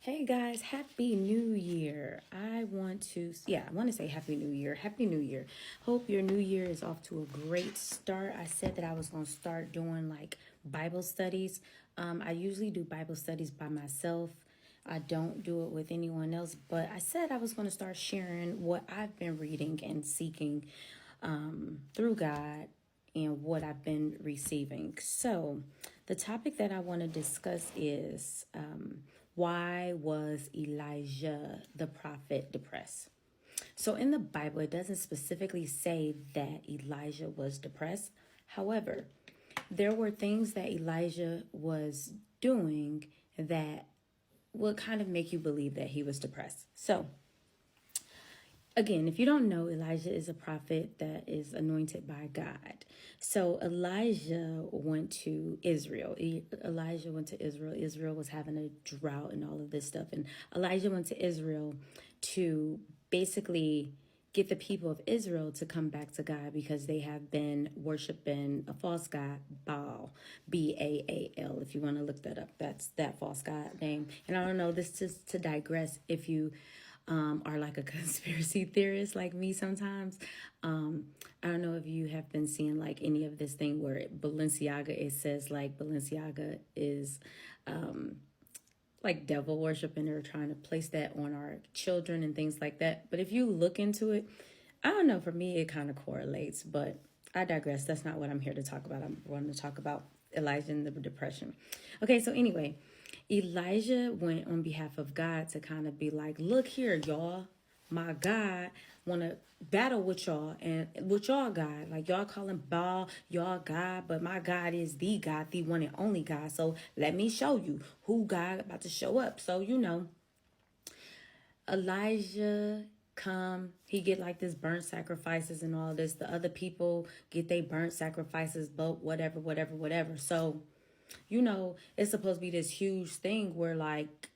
Hey guys, happy new year. I want to say happy new year. Happy new year. Hope your new year is off to a great start. I said that I was going to start doing like Bible studies. I usually do Bible studies by myself. I don't do it with anyone else, but I said I was going to start sharing what I've been reading and seeking through God and what I've been receiving. So, the topic that I want to discuss is why was Elijah the prophet depressed? So, in the Bible, it doesn't specifically say that Elijah was depressed. However, there were things that Elijah was doing that would kind of make you believe that he was depressed. So, again, if you don't know, Elijah is a prophet that is anointed by God. So Elijah went to Israel. Elijah went to Israel. Israel was having a drought and all of this stuff. And Elijah went to Israel to basically get the people of Israel to come back to God because they have been worshiping a false god, Baal, Baal. If you want to look that up, that's that false god name. And I don't know, this is to digress if you are like a conspiracy theorist like me sometimes. I don't know if you have been seeing like any of this thing where Balenciaga, it says like Balenciaga is like devil worship, and they're trying to place that on our children and things like that. But if you look into it, I don't know, for me it kind of correlates, but I digress. That's not what I'm here to talk about. I'm wanting to talk about Elijah and the depression. Okay, so anyway, Elijah went on behalf of God to kind of be like, look here, y'all, my God want to battle with y'all and with y'all God. Like, y'all call him Baal, y'all God, but my God is the God, the one and only God. So let me show you who God about to show up. So, Elijah come, he get like this burnt sacrifices and all this. The other people get they burnt sacrifices, but whatever. So, it's supposed to be this huge thing where like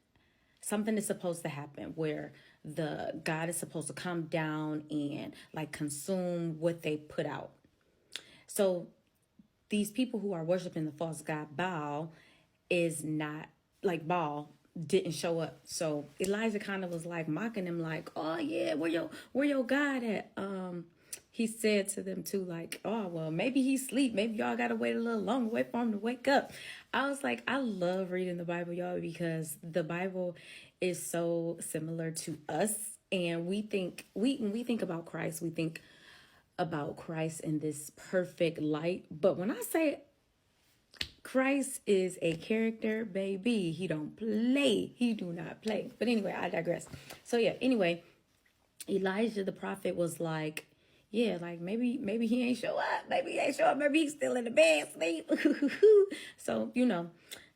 something is supposed to happen where the God is supposed to come down and like consume what they put out. So these people who are worshiping the false god Baal is not like Baal didn't show up. So Elijah kind of was like mocking him like, "Oh yeah, where your God at?" He said to them too, like, "Oh well, maybe he's asleep. Maybe y'all gotta wait a little longer, wait for him to wake up." I was like, I love reading the Bible, y'all, because the Bible is so similar to us, and when we think about Christ, we think about Christ in this perfect light. But when I say Christ is a character, baby, he don't play. He do not play. But anyway, I digress. So yeah, anyway, Elijah the prophet was like, yeah, like maybe he ain't show up. Maybe he ain't show up. Maybe he's still in the bed sleep. So,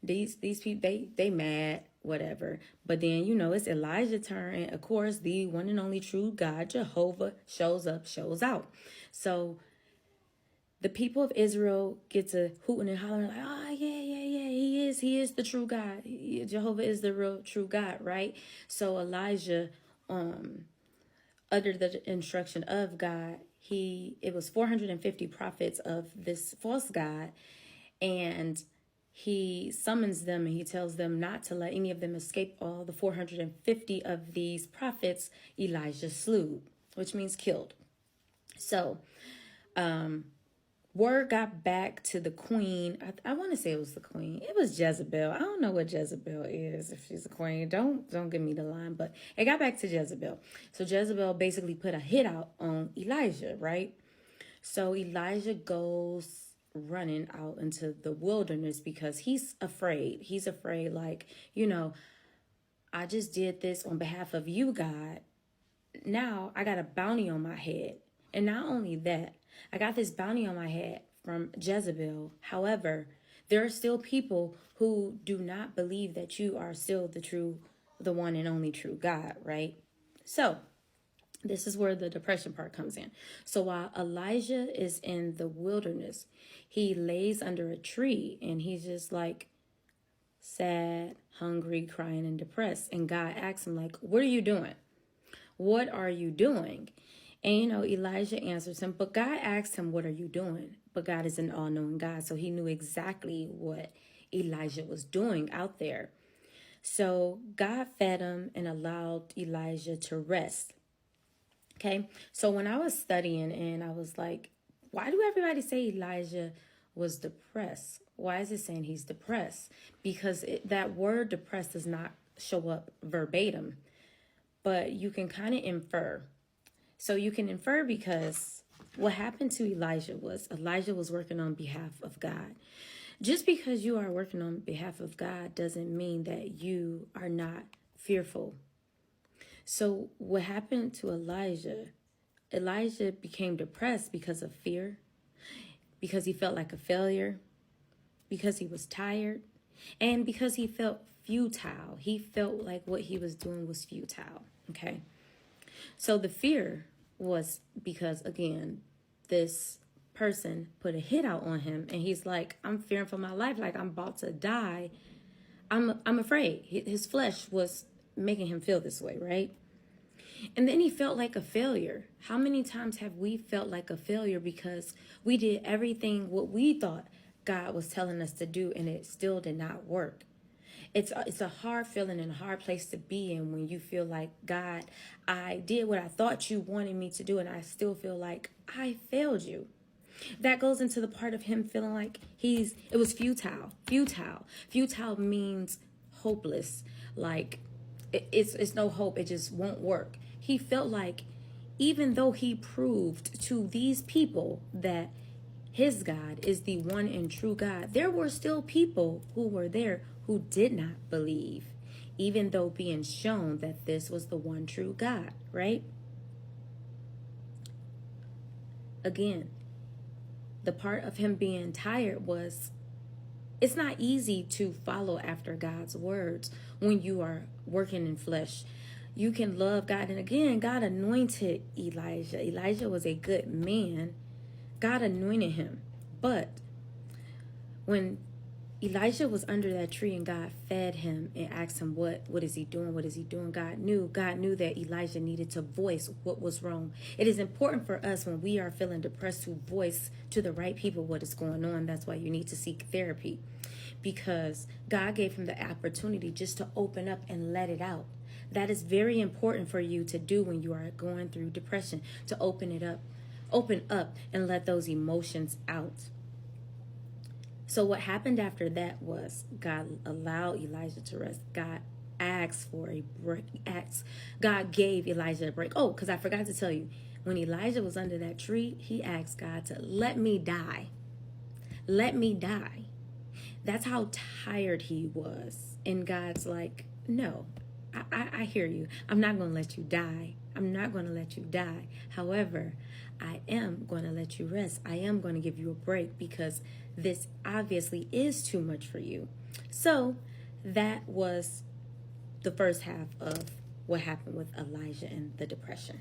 these people they mad, whatever. But then, it's Elijah's turn. And of course, the one and only true God, Jehovah, shows up, shows out. So the people of Israel get to hooting and hollering like, oh, yeah, he is the true God. Jehovah is the real true God, right? So Elijah, under the instruction of God, it was 450 prophets of this false God, and he summons them and he tells them not to let any of them escape. All the 450 of these prophets Elijah slew, which means killed. So word got back to the queen. I want to say it was the queen. It was Jezebel. I don't know what Jezebel is, if she's a queen. Don't give me the line, but it got back to Jezebel. So Jezebel basically put a hit out on Elijah, right? So Elijah goes running out into the wilderness because he's afraid. He's afraid, like, I just did this on behalf of you, God. Now I got a bounty on my head. And not only that, I got this bounty on my head from Jezebel. However, there are still people who do not believe that you are still the one and only true God, right? So this is where the depression part comes in. So while Elijah is in the wilderness, he lays under a tree and he's just like sad, hungry, crying, and depressed. And God asks him, like, what are you doing? What are you doing? And, Elijah answers him, but God asked him, what are you doing? But God is an all-knowing God, so he knew exactly what Elijah was doing out there. So God fed him and allowed Elijah to rest. Okay. So when I was studying and I was like, why do everybody say Elijah was depressed? Why is it saying he's depressed? Because that word depressed does not show up verbatim, but you can kind of infer. So you can infer because what happened to Elijah was working on behalf of God. Just because you are working on behalf of God doesn't mean that you are not fearful. So what happened to Elijah? Elijah became depressed because of fear, because he felt like a failure, because he was tired, and because he felt futile. He felt like what he was doing was futile. Okay. So the fear was because, again, this person put a hit out on him and he's like, I'm fearing for my life, like I'm about to die. I'm afraid. His flesh was making him feel this way, right? And then he felt like a failure. How many times have we felt like a failure because we did everything what we thought God was telling us to do and it still did not work? It's a hard feeling and a hard place to be in when you feel like, God, I did what I thought you wanted me to do and I still feel like I failed you. That goes into the part of him feeling like it was futile. Futile means hopeless. Like it's no hope. It just won't work. He felt like even though he proved to these people that his God is the one and true God, there were still people who were there who did not believe, even though being shown that this was the one true God, right? Again, the part of him being tired was it's not easy to follow after God's words when you are working in flesh. You can love God. And again, God anointed Elijah. Elijah was a good man. God anointed him. But when Elijah was under that tree and God fed him and asked him, what is he doing? What is he doing? God knew that Elijah needed to voice what was wrong. It is important for us when we are feeling depressed to voice to the right people what is going on. That's why you need to seek therapy, because God gave him the opportunity just to open up and let it out. That is very important for you to do when you are going through depression, to open up and let those emotions out. So what happened after that was God allowed Elijah to rest. God asked for a break. God gave Elijah a break. Oh, because I forgot to tell you, when Elijah was under that tree, he asked God to let me die. Let me die. That's how tired he was. And God's like, no, I hear you. I'm not going to let you die. I'm not going to let you die. However, I am going to let you rest. I am going to give you a break because this obviously is too much for you. So that was the first half of what happened with Elijah and the depression.